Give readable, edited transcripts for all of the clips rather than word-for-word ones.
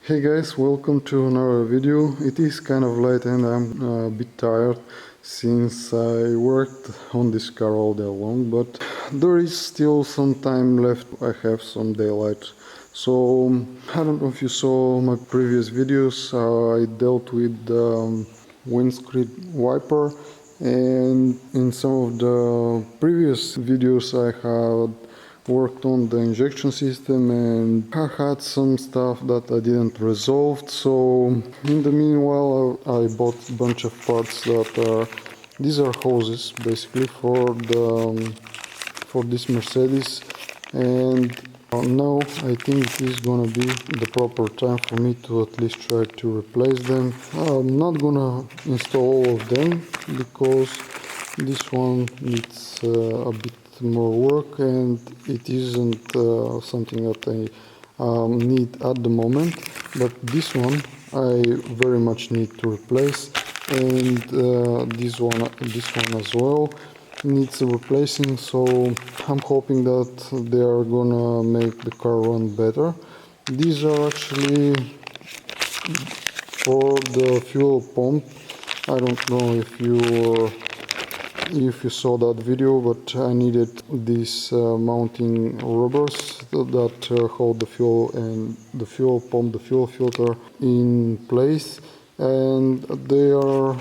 Hey guys, welcome to another video. It is kind of late and I'm a bit tired since I worked on this car all day long, but there is still some time left. I have some daylight. So I don't know if you saw my previous videos. I dealt with the windscreen wiper, and in some of the previous videos I had worked on the injection system, and I had some stuff that I didn't resolve. So in the meanwhile I bought a bunch of parts that are, these are hoses basically for the for this Mercedes, and now I think it is gonna be the proper time for me to at least try to replace them. I'm not gonna install all of them because this one needs a bit more work, and it isn't something that I need at the moment, but this one I very much need to replace, and this one as well needs replacing. So I'm hoping that they are gonna make the car run better. These are actually for the fuel pump. I don't know if you saw that video, but I needed these mounting rubbers that hold the fuel and the fuel pump, the fuel filter in place, and they are,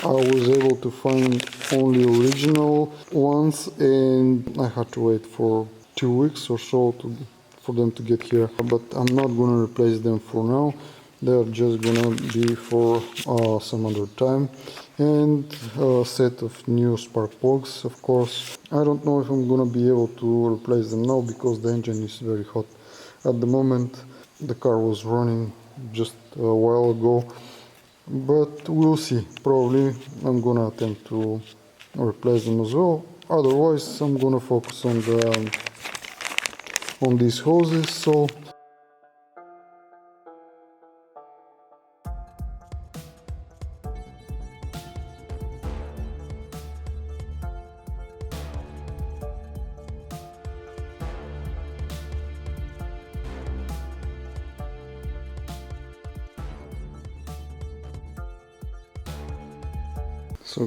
I was able to find only original ones, and I had to wait for 2 weeks or so for them to get here, but I'm not gonna replace them for now. They're just gonna be for some other time. And a set of new spark plugs, of course. I don't know if I'm gonna be able to replace them now because the engine is very hot at the moment. The car was running just a while ago, but we'll see. Probably I'm gonna attempt to replace them as well. Otherwise I'm gonna focus on these hoses. So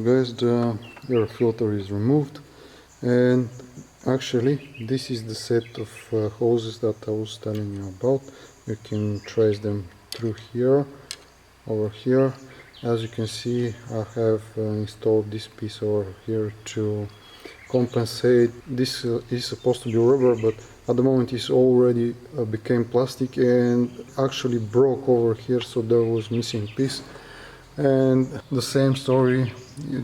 guys, the air filter is removed, and actually this is the set of hoses that I was telling you about. You can trace them through here, over here. As you can see, I have installed this piece over here to compensate. This is supposed to be rubber, but at the moment it's already became plastic and actually broke over here, so there was missing piece. And the same story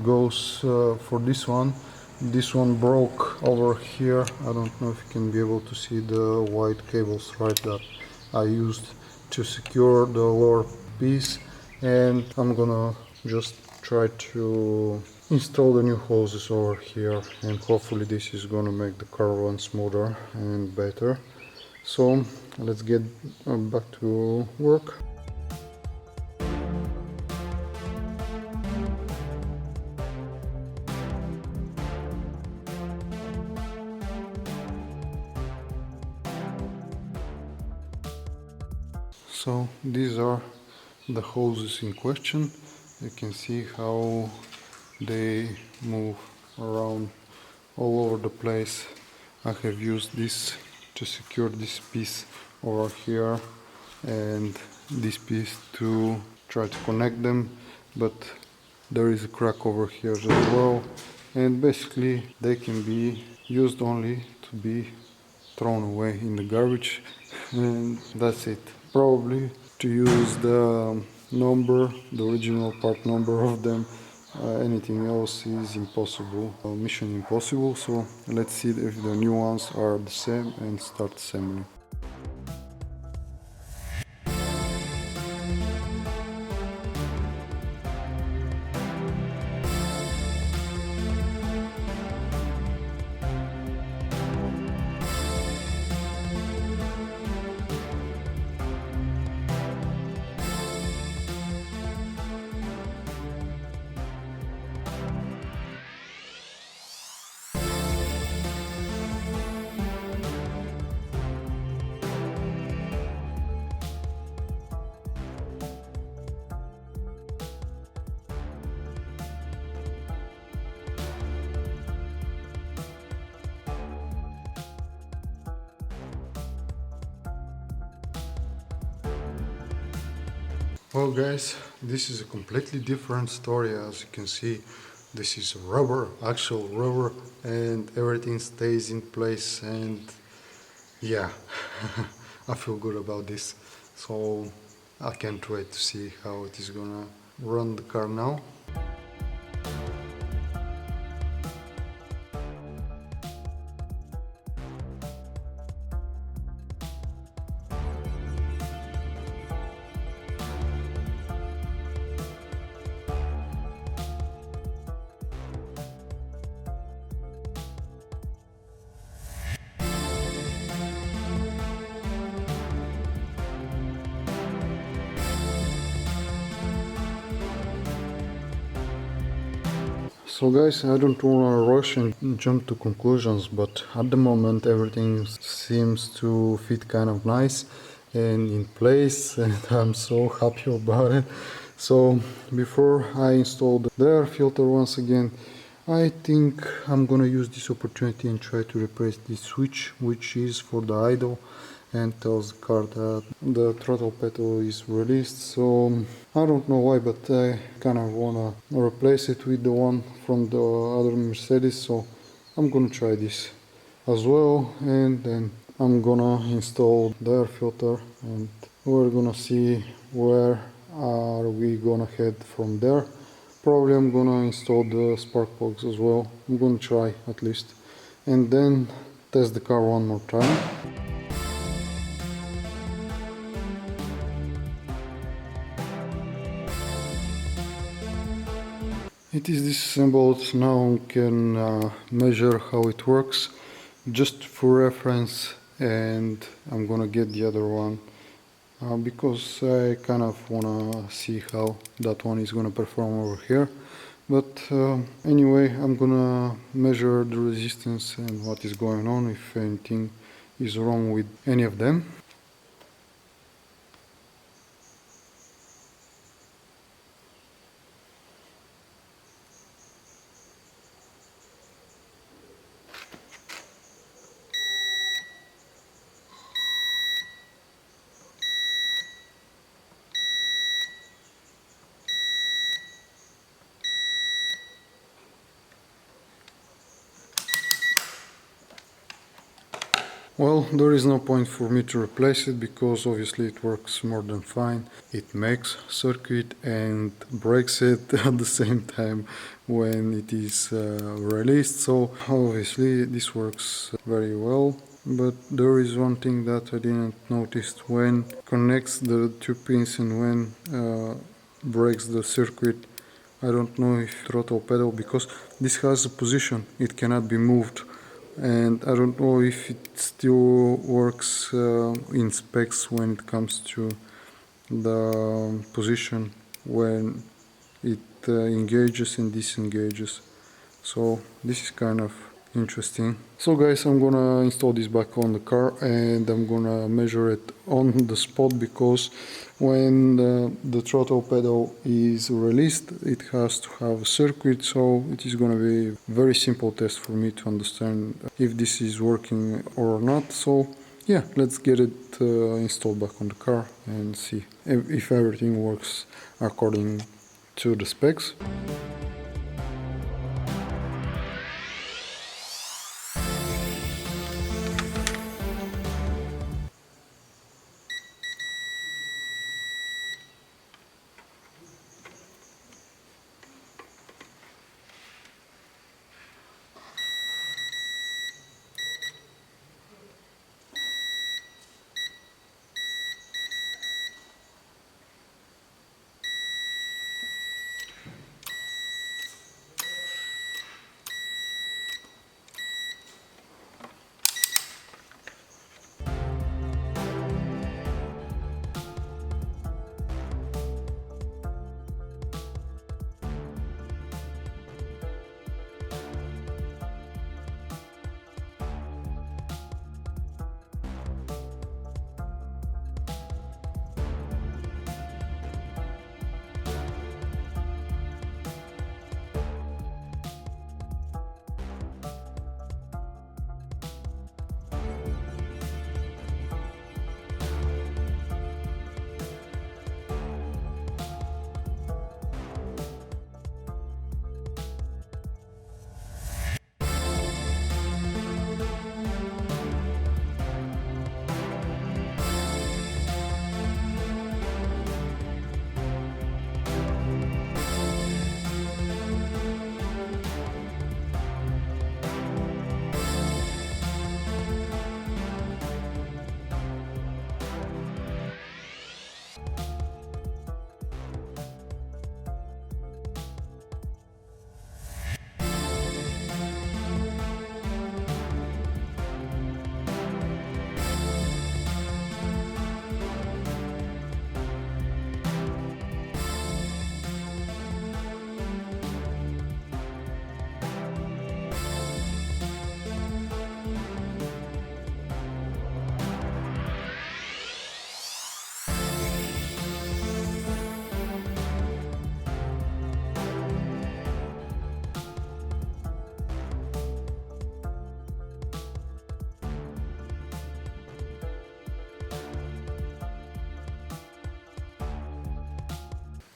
goes for this one. This one broke over here. I don't know if you can be able to see the white cable thread that I used to secure the lower piece, and I'm gonna just try to install the new hoses over here, and hopefully this is gonna make the car run smoother and better. So let's get back to work. So these are the hoses in question. You can see how they move around all over the place. I have used this to secure this piece over here and this piece to try to connect them, but there is a crack over here as well, and basically they can be used only to be thrown away in the garbage, and that's it. Probably to use the number, the original part number of them. Anything else is impossible, mission impossible. So let's see if the new ones are the same and start assembling. Well guys, this is a completely different story. As you can see, this is rubber, actual rubber, and everything stays in place, and yeah, I feel good about this. So I can't wait to see how it is gonna run the car now. So guys, I don't want to rush and jump to conclusions, but at the moment everything seems to fit kind of nice and in place, and I'm so happy about it. So before I install the air filter once again, I think I'm gonna use this opportunity and try to replace this switch, which is for the idle and tells the car that the throttle pedal is released. So I don't know why, but I kind of wanna replace it with the one from the other Mercedes. So I'm gonna try this as well, and then I'm gonna install the air filter, and we're gonna see where are we gonna head from there. Probably I'm gonna install the spark plugs as well. I'm gonna try at least, and then test the car one more time. It is disassembled, now we can measure how it works just for reference, and I'm gonna get the other one because I kind of wanna see how that one is gonna perform over here. But anyway, I'm gonna measure the resistance and what is going on, if anything is wrong with any of them. Well, there is no point for me to replace it because obviously it works more than fine. It makes circuit and breaks it at the same time when it is released. So obviously this works very well. But there is one thing that I didn't notice when connects the two pins and when breaks the circuit. I don't know if throttle pedal, because this has a position, it cannot be moved, and I don't know if it still works in specs when it comes to the position when it engages and disengages. So this is kind of interesting. So guys, I'm gonna install this back on the car and I'm gonna measure it on the spot, because when the throttle pedal is released it has to have a circuit, so it is gonna be a very simple test for me to understand if this is working or not. So yeah, let's get it installed back on the car and see if everything works according to the specs.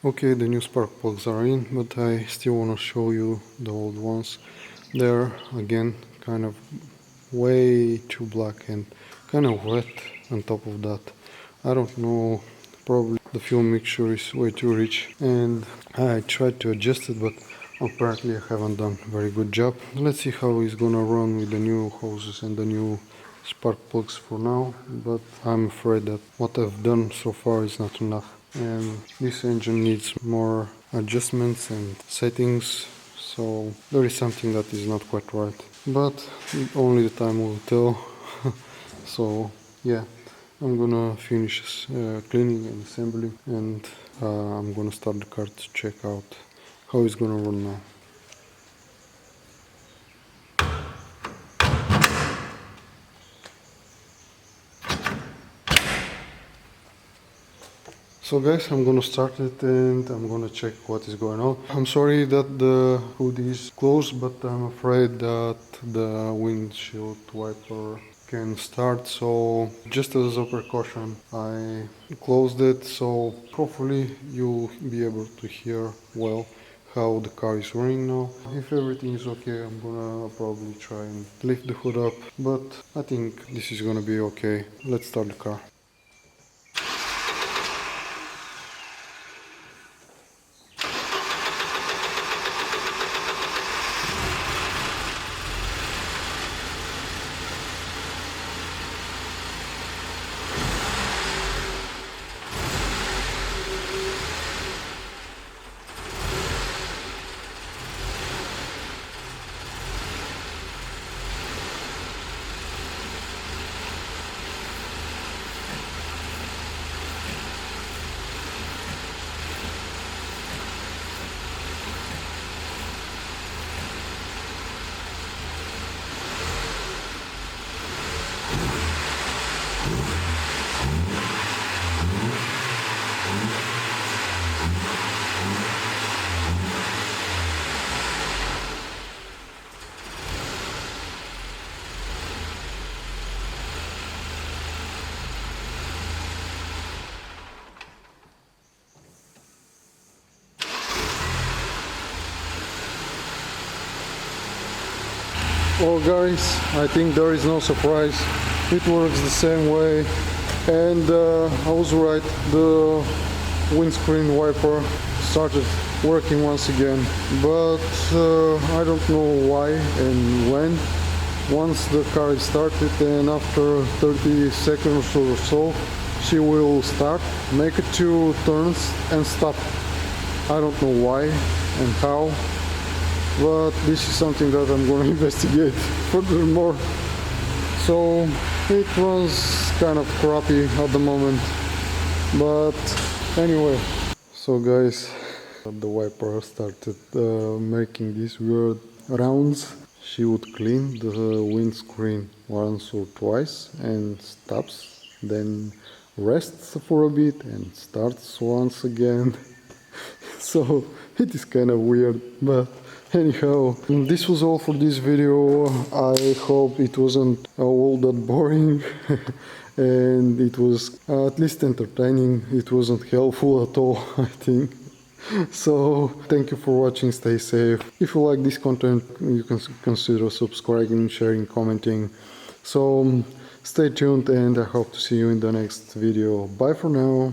Okay, the new spark plugs are in, but I still want to show you the old ones. They're again kind of way too black and kind of wet on top of that. I don't know, probably the fuel mixture is way too rich, and I tried to adjust it, but apparently I haven't done a very good job. Let's see how it's gonna run with the new hoses and the new spark plugs for now, but I'm afraid that what I've done so far is not enough, and this engine needs more adjustments and settings, so there is something that is not quite right, but only the time will tell. So yeah, I'm gonna finish cleaning and assembling, and I'm gonna start the car to check out how it's gonna run now. So guys, I'm gonna start it and I'm gonna check what is going on. I'm sorry that the hood is closed, but I'm afraid that the windshield wiper can start, so just as a precaution I closed it, so hopefully you'll be able to hear well how the car is running now. If everything is okay, I'm gonna probably try and lift the hood up, but I think this is gonna be okay. Let's start the car. Well guys, I think there is no surprise, it works the same way, and I was right, the windscreen wiper started working once again, but I don't know why and when. Once the car is started and after 30 seconds or so, she will start, make 2 turns and stop. I don't know why and how, but this is something that I'm going to investigate furthermore. So it runs kind of crappy at the moment, but anyway. So guys, the wiper started making these weird rounds. She would clean the windscreen once or twice and stops, then rests for a bit and starts once again. So it is kind of weird, but anyhow, this was all for this video. I hope it wasn't all that boring and it was at least entertaining. It wasn't helpful at all, I think. So thank you for watching, stay safe. If you like this content, you can consider subscribing, sharing, commenting. So stay tuned and I hope to see you in the next video. Bye for now.